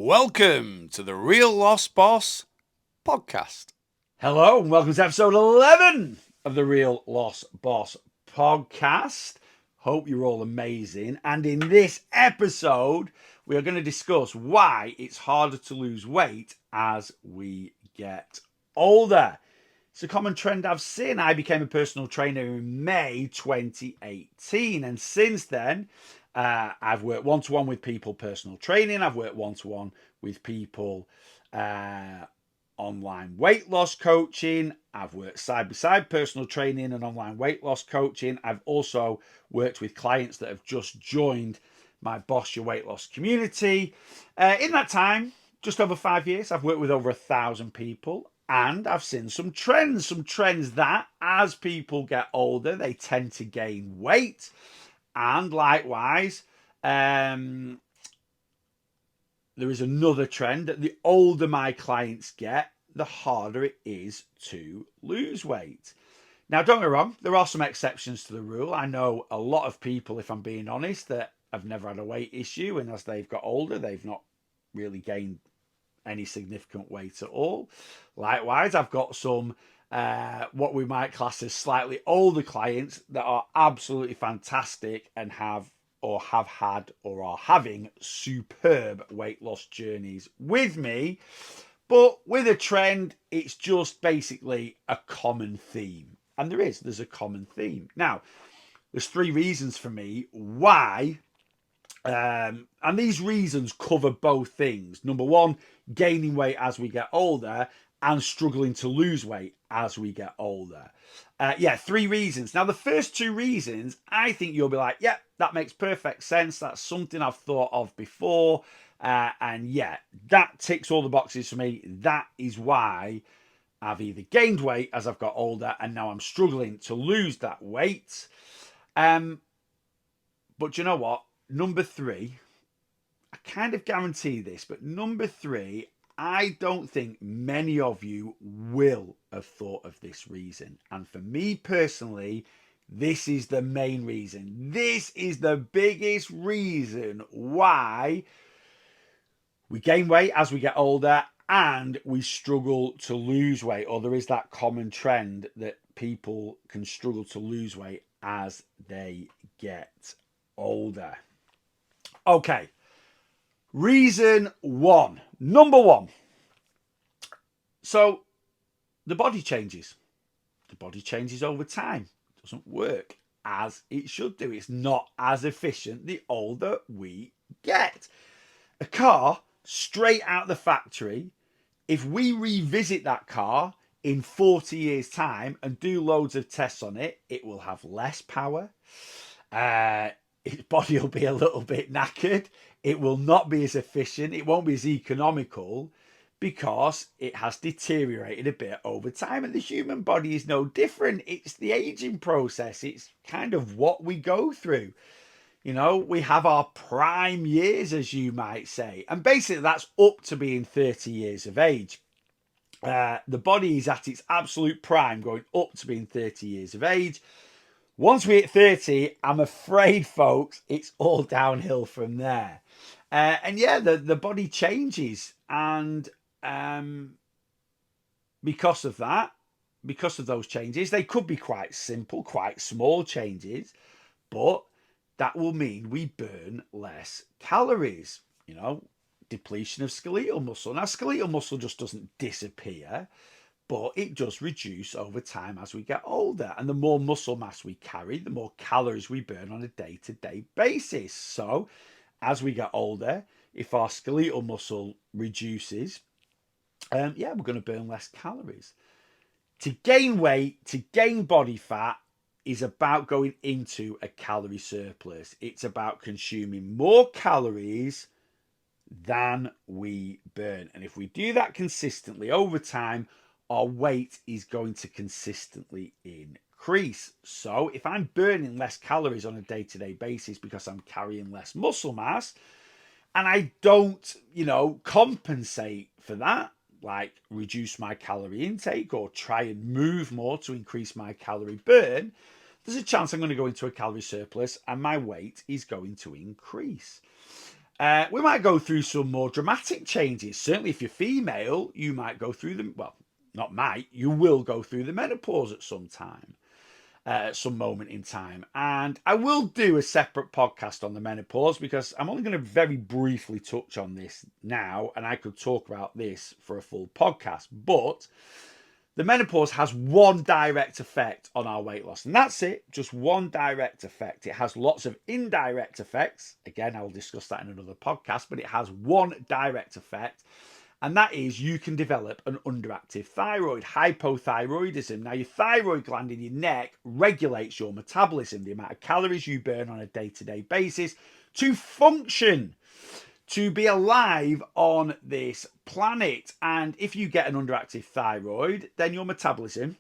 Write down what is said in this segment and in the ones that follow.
Welcome to the Real Lost Boss podcast. Hello and welcome to episode 11 of the Real Lost Boss podcast. Hope you're all amazing. And in this episode, we are going to discuss why it's harder to lose weight as we get older. It's a common trend I've seen. I became a personal trainer in May 2018. And since then, I've worked one-to-one with people, personal training. I've worked one-to-one with people, online weight loss coaching. I've worked side by side personal training and online weight loss coaching. I've also worked with clients that have just joined my Boss Your Weight Loss community. In that time, just over 5 years, I've worked with over 1,000 people. And I've seen some trends that as people get older, they tend to gain weight. And likewise, there is another trend that the older my clients get, the harder it is to lose weight. Now, don't get me wrong, there are some exceptions to the rule. I know a lot of people, if I'm being honest, that have never had a weight issue, and as they've got older, they've not really gained any significant weight at all. Likewise, I've got some what we might class as slightly older clients that are absolutely fantastic and have had or are having superb weight loss journeys with me. But with a trend, it's just basically a common theme. And there's a common theme. Now, there's three reasons for me why, and these reasons cover both things. Number one, gaining weight as we get older, and struggling to lose weight as we get older. Three reasons. Now, the first two reasons, I think you'll be like, yeah, that makes perfect sense. That's something I've thought of before. And yeah, that ticks all the boxes for me. That is why I've either gained weight as I've got older and now I'm struggling to lose that weight. But you know what? Number three, I kind of guarantee this, but number three, I don't think many of you will have thought of this reason. And for me personally, this is the main reason. This is the biggest reason why we gain weight as we get older and we struggle to lose weight, or there is that common trend that people can struggle to lose weight as they get older. Okay. Reason one. Number one. So the body changes. The body changes over time. It doesn't work as it should do. It's not as efficient the older we get. A car straight out the factory, if we revisit that car in 40 years' time and do loads of tests on it, it will have less power. Its body will be a little bit knackered. It will not be as efficient. It won't be as economical because it has deteriorated a bit over time. And the human body is no different. It's the aging process. It's kind of what we go through. You know, we have our prime years, as you might say. And basically, that's up to being 30 years of age. The body is at its absolute prime, going up to being 30 years of age. Once we hit 30, I'm afraid, folks, it's all downhill from there. And yeah, the body changes. And because of that, because of those changes, they could be quite simple, quite small changes, but that will mean we burn less calories, depletion of skeletal muscle. Now, skeletal muscle just doesn't disappear, but it does reduce over time as we get older. And the more muscle mass we carry, the more calories we burn on a day-to-day basis. So as we get older, if our skeletal muscle reduces, we're going to burn less calories. To gain weight, to gain body fat, is about going into a calorie surplus. It's about consuming more calories than we burn. And if we do that consistently over time, our weight is going to consistently increase. So if I'm burning less calories on a day-to-day basis because I'm carrying less muscle mass, and I don't, compensate for that, like reduce my calorie intake or try and move more to increase my calorie burn, there's a chance I'm going to go into a calorie surplus and my weight is going to increase. We might go through some more dramatic changes. Certainly, if you're female, you might go through them. Well, not might, you will go through the menopause at some time, at some moment in time. And I will do a separate podcast on the menopause because I'm only going to very briefly touch on this now, and I could talk about this for a full podcast. But the menopause has one direct effect on our weight loss, and that's it. Just one direct effect. It has lots of indirect effects. Again, I'll discuss that in another podcast, but it has one direct effect, and that is you can develop an underactive thyroid, hypothyroidism. Now, your thyroid gland in your neck regulates your metabolism, the amount of calories you burn on a day-to-day basis to function, to be alive on this planet. And if you get an underactive thyroid, then your metabolism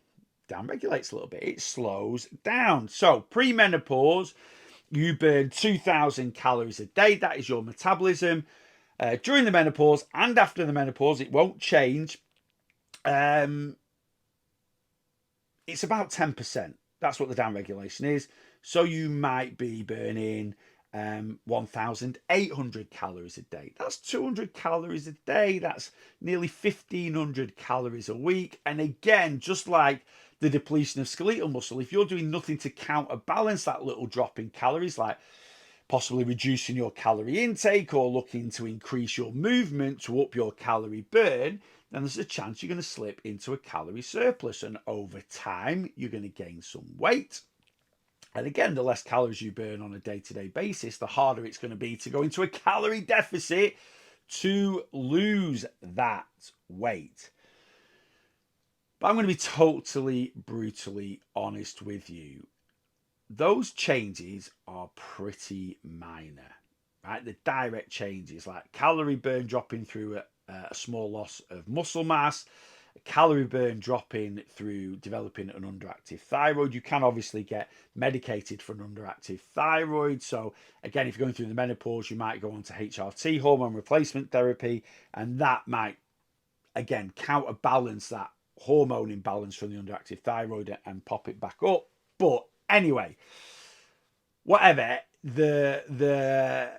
downregulates a little bit. It slows down. So pre-menopause, you burn 2,000 calories a day. That is your metabolism. During the menopause and after the menopause, it won't change. It's about 10%. That's what the downregulation is. So you might be burning 1,800 calories a day. That's 200 calories a day. That's nearly 1,500 calories a week. And again, just like the depletion of skeletal muscle, if you're doing nothing to counterbalance that little drop in calories, like possibly reducing your calorie intake or looking to increase your movement to up your calorie burn, then there's a chance you're going to slip into a calorie surplus. And over time, you're going to gain some weight. And again, the less calories you burn on a day-to-day basis, the harder it's going to be to go into a calorie deficit to lose that weight. But I'm going to be totally, brutally honest with you. Those changes are pretty minor, right? The direct changes like calorie burn dropping through a small loss of muscle mass, calorie burn dropping through developing an underactive thyroid. You can obviously get medicated for an underactive thyroid. So again, if you're going through the menopause, you might go on to HRT, hormone replacement therapy, and that might, again, counterbalance that hormone imbalance from the underactive thyroid and pop it back up. But anyway, whatever, the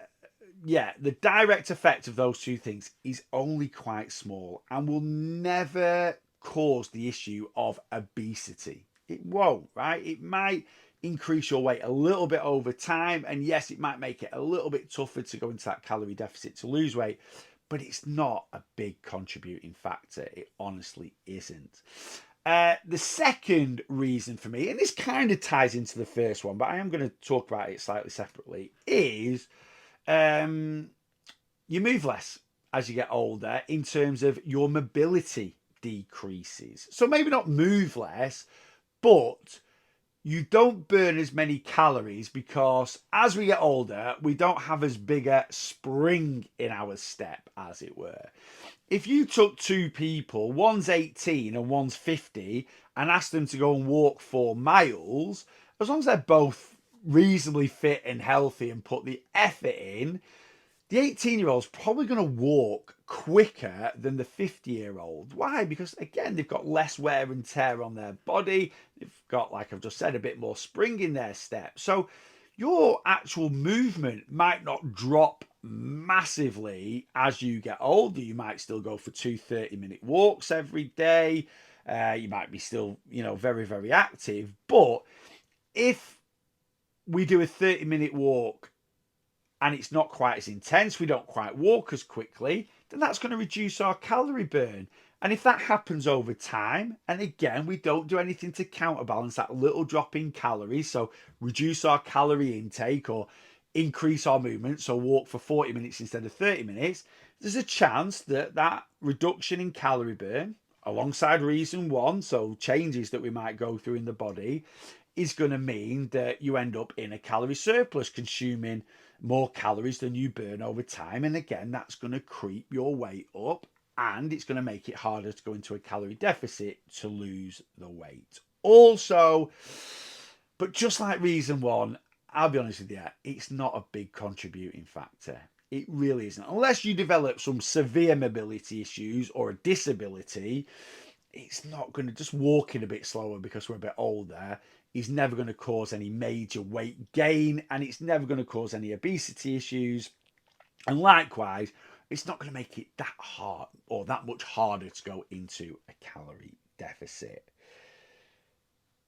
direct effect of those two things is only quite small and will never cause the issue of obesity. It won't, right? It might increase your weight a little bit over time, and yes, it might make it a little bit tougher to go into that calorie deficit to lose weight, but it's not a big contributing factor. It honestly isn't. The second reason for me, and this kind of ties into the first one, but I am going to talk about it slightly separately, is you move less as you get older in terms of your mobility decreases. So maybe not move less, but you don't burn as many calories because as we get older, we don't have as big a spring in our step, as it were. If you took two people, one's 18 and one's 50, and asked them to go and walk 4 miles, as long as they're both reasonably fit and healthy and put the effort in, the 18-year-old's probably going to walk quicker than the 50-year-old. Why? Because, again, they've got less wear and tear on their body. They've got, like I've just said, a bit more spring in their step. So your actual movement might not drop massively as you get older. You might still go for 2 30-minute walks every day. You might be still, very, very active. But if we do a 30-minute walk and it's not quite as intense, we don't quite walk as quickly, then that's going to reduce our calorie burn. And if that happens over time, and again, we don't do anything to counterbalance that little drop in calories, so reduce our calorie intake or increase our movement, so walk for 40 minutes instead of 30 minutes, there's a chance that that reduction in calorie burn, alongside reason one, so changes that we might go through in the body, is going to mean that you end up in a calorie surplus, consuming more calories than you burn over time. And again, that's going to creep your weight up, and it's going to make it harder to go into a calorie deficit to lose the weight. Also, but just like reason one, I'll be honest with you, it's not a big contributing factor. It really isn't. Unless you develop some severe mobility issues or a disability, it's not going to, just walking a bit slower because we're a bit older is never going to cause any major weight gain, and it's never going to cause any obesity issues. And likewise, it's not going to make it that hard or that much harder to go into a calorie deficit.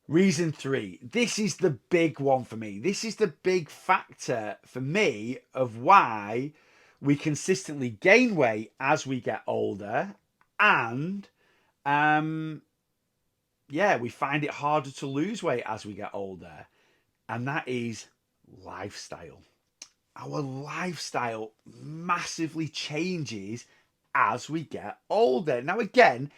Reason 3, this is the big one for me. This is the big factor for me of why we consistently gain weight as we get older, and we find it harder to lose weight as we get older, and that is lifestyle. Our lifestyle massively changes as we get older. Now, again,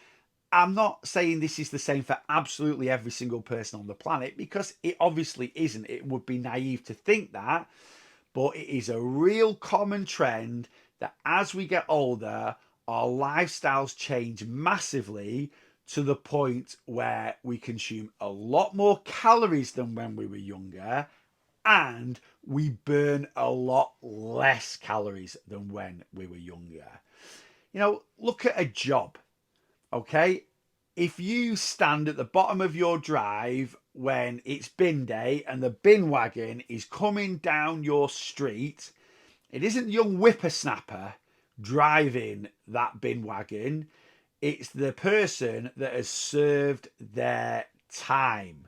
I'm not saying this is the same for absolutely every single person on the planet, because it obviously isn't. It would be naive to think that, but it is a real common trend that as we get older, our lifestyles change massively to the point where we consume a lot more calories than when we were younger, and we burn a lot less calories than when we were younger. Look at a job. Okay, if you stand at the bottom of your drive when it's bin day and the bin wagon is coming down your street, it isn't young whippersnapper driving that bin wagon, it's the person that has served their time.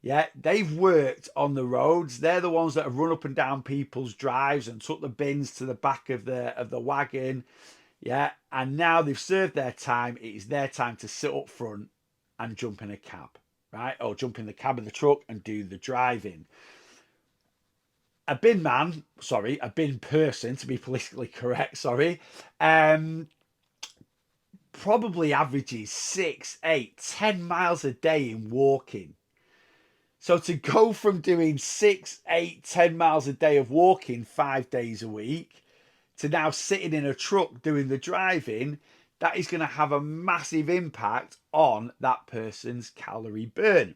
Yeah, they've worked on the roads. They're the ones that have run up and down people's drives and took the bins to the back of the wagon. Yeah, and now they've served their time. It is their time to sit up front and jump in a cab, right? Or jump in the cab of the truck and do the driving. A bin person, to be politically correct, probably averages 6, 8, 10 miles a day in walking. So to go from doing 6, 8, 10 miles a day of walking 5 days a week to now sitting in a truck doing the driving, that is going to have a massive impact on that person's calorie burn.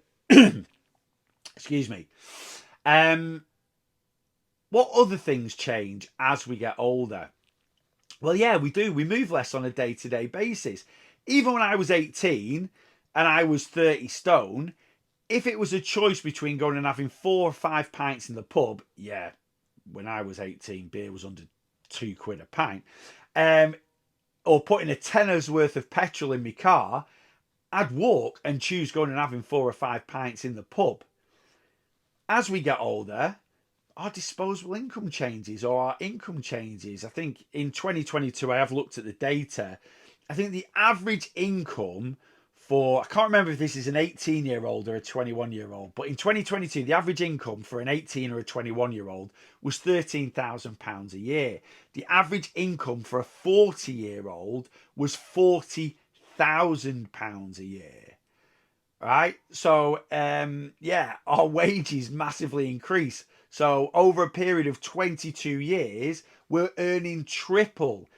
Excuse me. What other things change as we get older? Well, yeah, we do. We move less on a day-to-day basis. Even when I was 18 and I was 30 stone, if it was a choice between going and having 4 or 5 pints in the pub, yeah, when I was 18, beer was under £2 a pint, or putting a tenner's worth of petrol in my car, I'd walk and choose going and having 4 or 5 pints in the pub. As we get older, our disposable income changes, or our income changes. I think in 2022, I have looked at the data. I think the average income I can't remember if this is an 18-year-old or a 21-year-old, but in 2022, the average income for an 18 or a 21-year-old was £13,000 a year. The average income for a 40-year-old was £40,000 a year. Right? So, our wages massively increase. So over a period of 22 years, we're earning triple.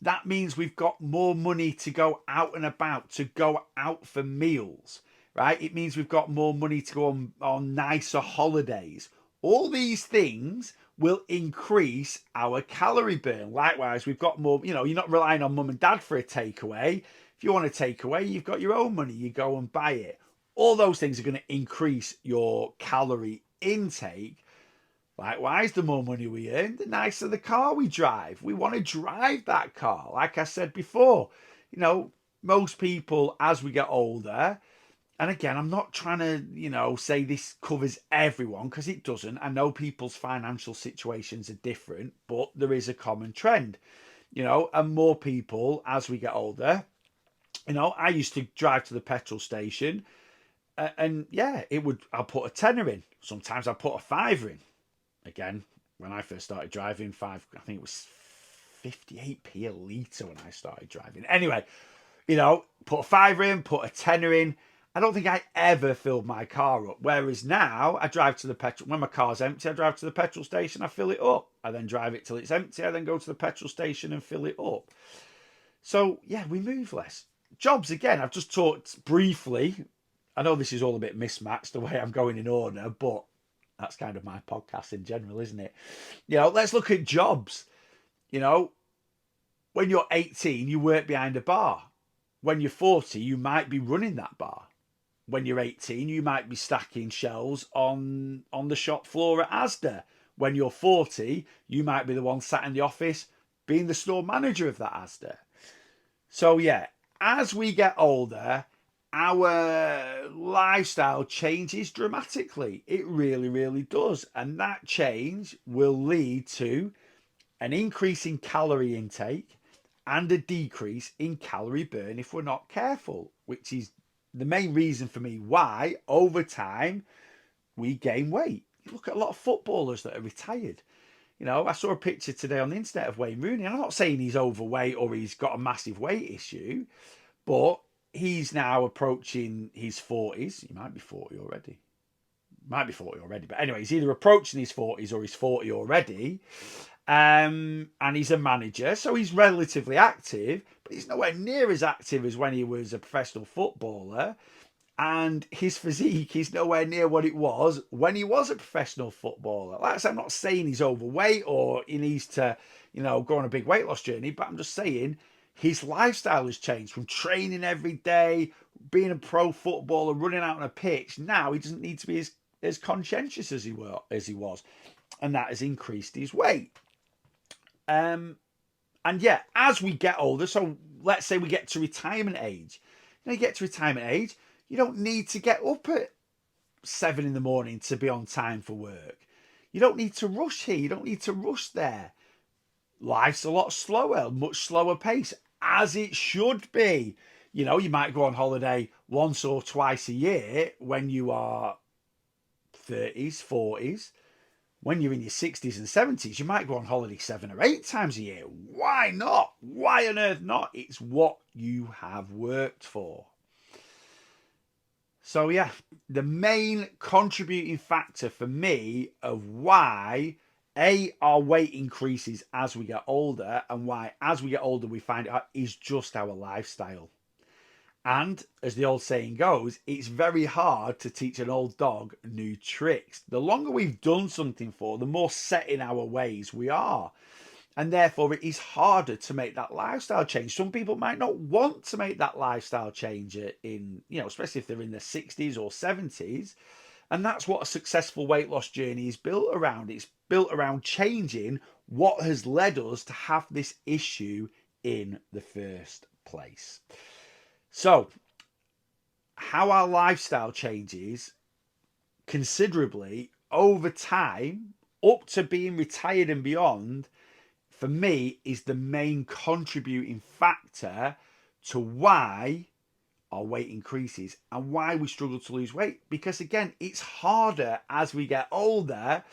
That means we've got more money to go out and about, to go out for meals, right? It means we've got more money to go on nicer holidays. All these things will increase our calorie burn. Likewise, we've got more, you're not relying on mum and dad for a takeaway. If you want a takeaway, you've got your own money, you go and buy it. All those things are going to increase your calorie intake. Likewise, the more money we earn, the nicer the car we drive. We want to drive that car. Like I said before, most people as we get older, and again, I'm not trying to, say this covers everyone, because it doesn't. I know people's financial situations are different, but there is a common trend, and more people as we get older. I used to drive to the petrol station and I'll put a tenner in. Sometimes I'll put a fiver in. Again, when I first started driving, I think it was 58p a litre when I started driving. Anyway, put a fiver in, put a tenner in. I don't think I ever filled my car up. Whereas now, I drive to the petrol. When my car's empty, I drive to the petrol station, I fill it up. I then drive it till it's empty. I then go to the petrol station and fill it up. So, yeah, we move less. Jobs, again, I've just talked briefly. I know this is all a bit mismatched the way I'm going in order, but that's kind of my podcast in general, isn't it? Let's look at jobs. When you're 18, you work behind a bar. When you're 40, you might be running that bar. When you're 18, you might be stacking shelves on the shop floor at Asda. When you're 40, you might be the one sat in the office being the store manager of that Asda. So yeah, as we get older, our lifestyle changes dramatically. It really, really does. And that change will lead to an increase in calorie intake and a decrease in calorie burn if we're not careful, which is the main reason for me why over time we gain weight. You look at a lot of footballers that are retired. You know, I saw a picture today on the internet of Wayne Rooney. I'm not saying he's overweight or he's got a massive weight issue, but he's now approaching his 40s. He might be 40 already. Might be 40 already. But anyway, he's either approaching his 40s or he's 40 already. And he's a manager, so he's relatively active, but he's nowhere near as active as when he was a professional footballer. And his physique is nowhere near what it was when he was a professional footballer. Like I said, I'm not saying he's overweight or he needs to, go on a big weight loss journey, but I'm just saying his lifestyle has changed from training every day, being a pro footballer, running out on a pitch. Now he doesn't need to be as conscientious as he was, and that has increased his weight. And yeah, as we get older, so let's say we get to retirement age. You get to retirement age, you don't need to get up at 7 in the morning to be on time for work. You don't need to rush here. You don't need to rush there. Life's a lot slower, much slower pace, as it should be. You might go on holiday once or twice a year when you are 30s, 40s. When you're in your 60s and 70s, you might go on holiday 7 or 8 times a year. Why not? Why on earth not? It's what you have worked for. So yeah, the main contributing factor for me of why our weight increases as we get older and why as we get older we find out is just our lifestyle. And as the old saying goes, it's very hard to teach an old dog new tricks. The longer we've done something for, the more set in our ways we are. And therefore, it is harder to make that lifestyle change. Some people might not want to make that lifestyle change especially if they're in their 60s or 70s. And that's what a successful weight loss journey is built around. It's built around changing what has led us to have this issue in the first place. So, how our lifestyle changes considerably over time, up to being retired and beyond, for me, is the main contributing factor to why our weight increases and why we struggle to lose weight. Because again, it's harder as we get older.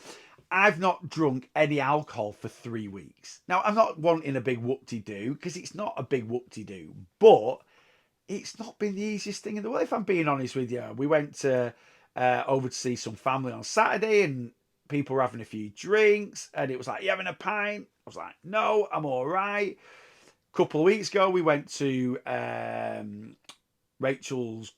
I've not drunk any alcohol for 3 weeks. Now, I'm not wanting a big whoop-de-doo because it's not a big whoop-de-doo, but it's not been the easiest thing in the world, if I'm being honest with you. We went over to see some family on Saturday and people were having a few drinks and it was like, you having a pint? I was like, no, I'm all right. A couple of weeks ago, we went to Rachel's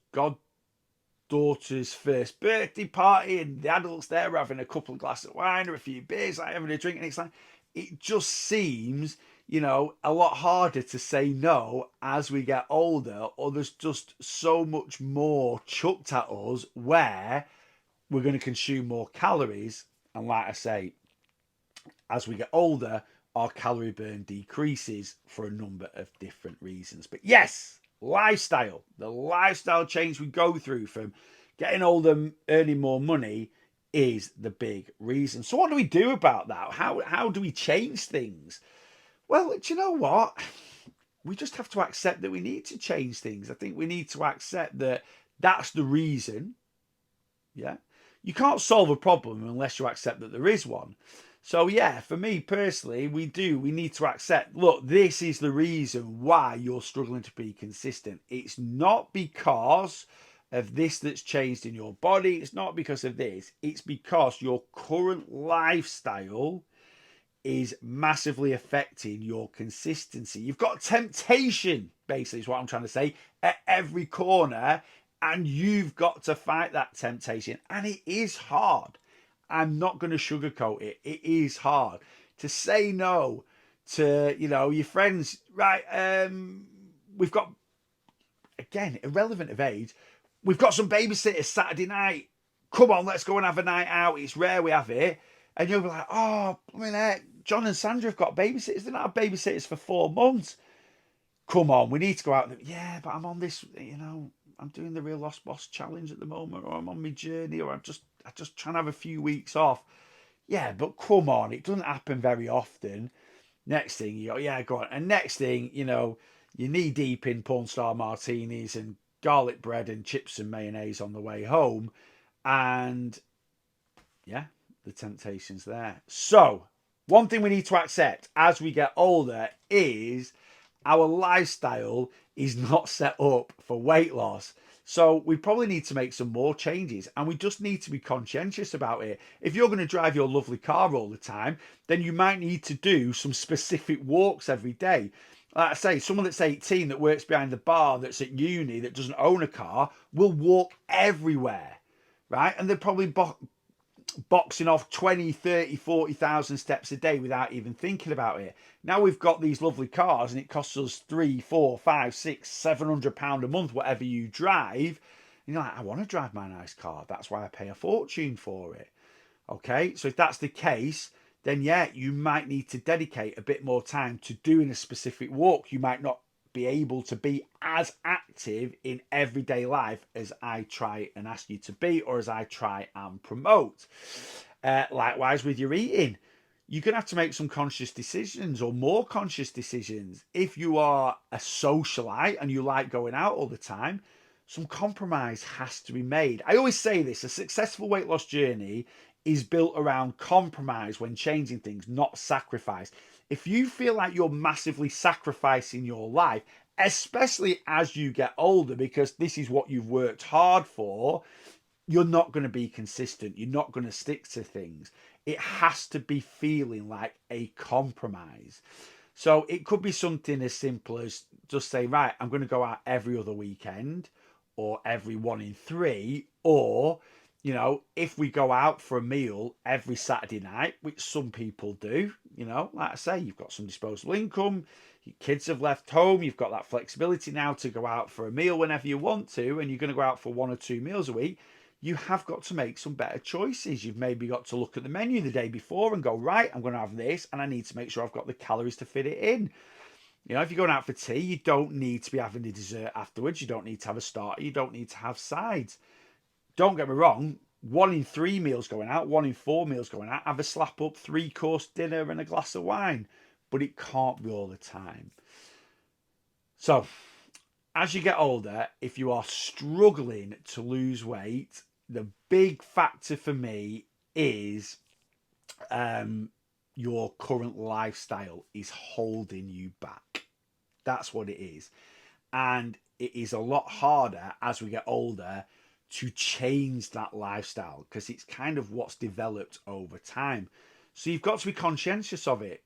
goddaughter's first birthday party and the adults there were having a couple of glasses of wine or a few beers, like having a drink. And it's like, it just seems a lot harder to say no as we get older, or there's just so much more chucked at us where we're going to consume more calories. And like I say, as we get older, our calorie burn decreases for a number of different reasons. But yes, lifestyle, the lifestyle change we go through from getting older, earning more money is the big reason. So what do we do about that? How do we change things? Well, do you know what? We just have to accept that we need to change things. I think we need to accept that that's the reason. Yeah. You can't solve a problem unless you accept that there is one. So yeah, for me personally, we need to accept, look, this is the reason why you're struggling to be consistent. It's not because of this that's changed in your body. It's not because of this. It's because your current lifestyle is massively affecting your consistency. You've got temptation, basically, is what I'm trying to say, at every corner, and you've got to fight that temptation. And it is hard. I'm not going to sugarcoat it. It is hard to say no to, your friends. Right, we've got, again, irrelevant of age, we've got some babysitters Saturday night. Come on, let's go and have a night out. It's rare we have it. And you'll be like, oh, I mean, John and Sandra have got babysitters. They're not have babysitters for 4 months. Come on, we need to go out. Yeah, but I'm on this, I'm doing the Real Lost Boss challenge at the moment, or I'm on my journey, or I just trying to have a few weeks off. Yeah, but come on, it doesn't happen very often. Next thing you go, yeah, go on. And next thing, you're knee deep in porn star martinis and garlic bread and chips and mayonnaise on the way home. And yeah, the temptation's there. So, one thing we need to accept as we get older is our lifestyle is not set up for weight loss. So we probably need to make some more changes, and we just need to be conscientious about it. If you're going to drive your lovely car all the time, then you might need to do some specific walks every day. Like I say, someone that's 18 that works behind the bar, that's at uni, that doesn't own a car, will walk everywhere, right? And they're probably boxing off 20, 30, 40,000 steps a day without even thinking about it. Now we've got these lovely cars and it costs us 3, 4, 5, 6, £700 a month, whatever you drive. And you're like, I want to drive my nice car. That's why I pay a fortune for it. Okay, so if that's the case, then yeah, you might need to dedicate a bit more time to doing a specific walk. You might not be able to be as active in everyday life as I try and ask you to be, or as I try and promote. Likewise with your eating, you're going to have to make some conscious decisions, or more conscious decisions. If you are a socialite and you like going out all the time, some compromise has to be made. I always say this: a successful weight loss journey is built around compromise when changing things, not sacrifice. If you feel like you're massively sacrificing your life, especially as you get older, because this is what you've worked hard for, you're not going to be consistent. You're not going to stick to things. It has to be feeling like a compromise. So it could be something as simple as just say, right, I'm going to go out every other weekend, or every 1 in 3, or if we go out for a meal every Saturday night, which some people do, like I say, you've got some disposable income, your kids have left home, you've got that flexibility now to go out for a meal whenever you want to, and you're going to go out for 1 or 2 meals a week. You have got to make some better choices. You've maybe got to look at the menu the day before and go, right, I'm going to have this, and I need to make sure I've got the calories to fit it in. If you're going out for tea, you don't need to be having a dessert afterwards. You don't need to have a starter. You don't need to have sides. Don't get me wrong, 1 in 3 meals going out, 1 in 4 meals going out, have a slap up 3-course dinner and a glass of wine. But it can't be all the time. So, as you get older, if you are struggling to lose weight, the big factor for me is your current lifestyle is holding you back. That's what it is. And it is a lot harder as we get older to change that lifestyle, because it's kind of what's developed over time. So you've got to be conscientious of it.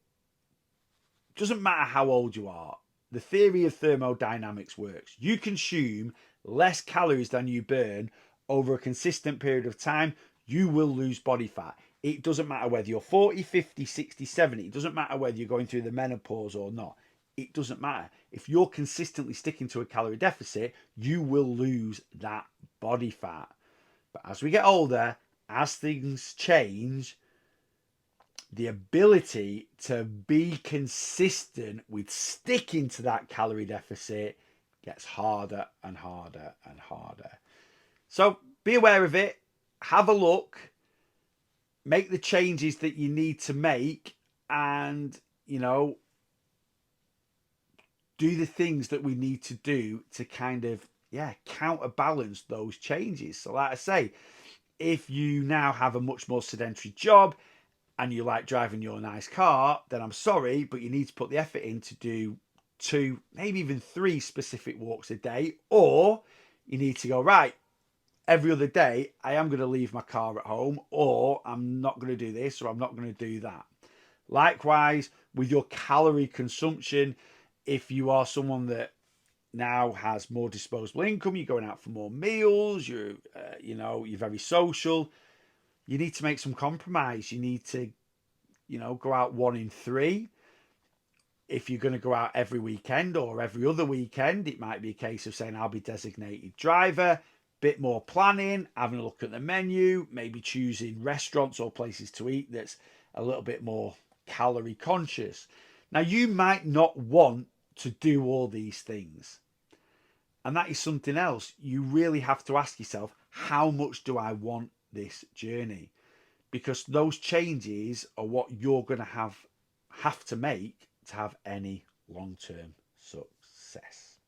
Doesn't matter how old you are. The theory of thermodynamics works. You consume less calories than you burn over a consistent period of time, you will lose body fat. It doesn't matter whether you're 40, 50, 60, 70. It doesn't matter whether you're going through the menopause or not. It doesn't matter. If you're consistently sticking to a calorie deficit, you will lose that body fat. But as we get older, as things change, the ability to be consistent with sticking to that calorie deficit gets harder and harder and harder. So be aware of it, have a look, make the changes that you need to make, and, do the things that we need to do to kind of, counterbalance those changes. So like I say, if you now have a much more sedentary job and you like driving your nice car, then I'm sorry, but you need to put the effort in to do 2, maybe even 3 specific walks a day, or you need to go, right, every other day I am going to leave my car at home, or I'm not going to do this, or I'm not going to do that. Likewise, with your calorie consumption, if you are someone that now has more disposable income, you're going out for more meals, you're very social, you need to make some compromise. You need to, go out 1 in 3. If you're going to go out every weekend or every other weekend, it might be a case of saying, I'll be designated driver, bit more planning, having a look at the menu, maybe choosing restaurants or places to eat that's a little bit more calorie conscious. Now, you might not want to do all these things. And that is something else. You really have to ask yourself, how much do I want this journey? Because those changes are what you're going to have to make to have any long-term success.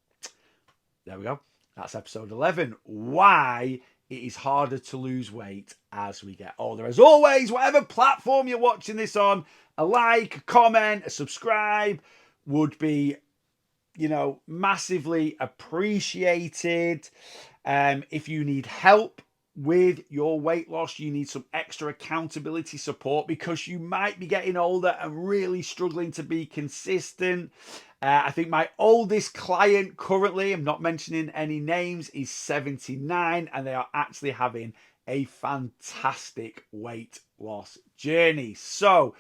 There we go. That's episode 11. Why it is harder to lose weight as we get older. As always, whatever platform you're watching this on, a like, a comment, a subscribe would be, massively appreciated. If you need help with your weight loss, you need some extra accountability support because you might be getting older and really struggling to be consistent. I think my oldest client currently, I'm not mentioning any names, is 79, and they are actually having a fantastic weight loss journey. So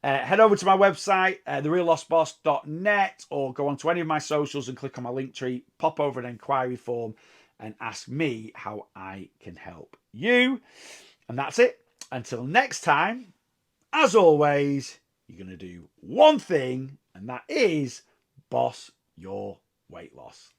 head over to my website, thereallossboss.net, or go onto any of my socials and click on my link tree, pop over an inquiry form and ask me how I can help you. And that's it. Until next time, as always, you're going to do one thing, and that is boss your weight loss.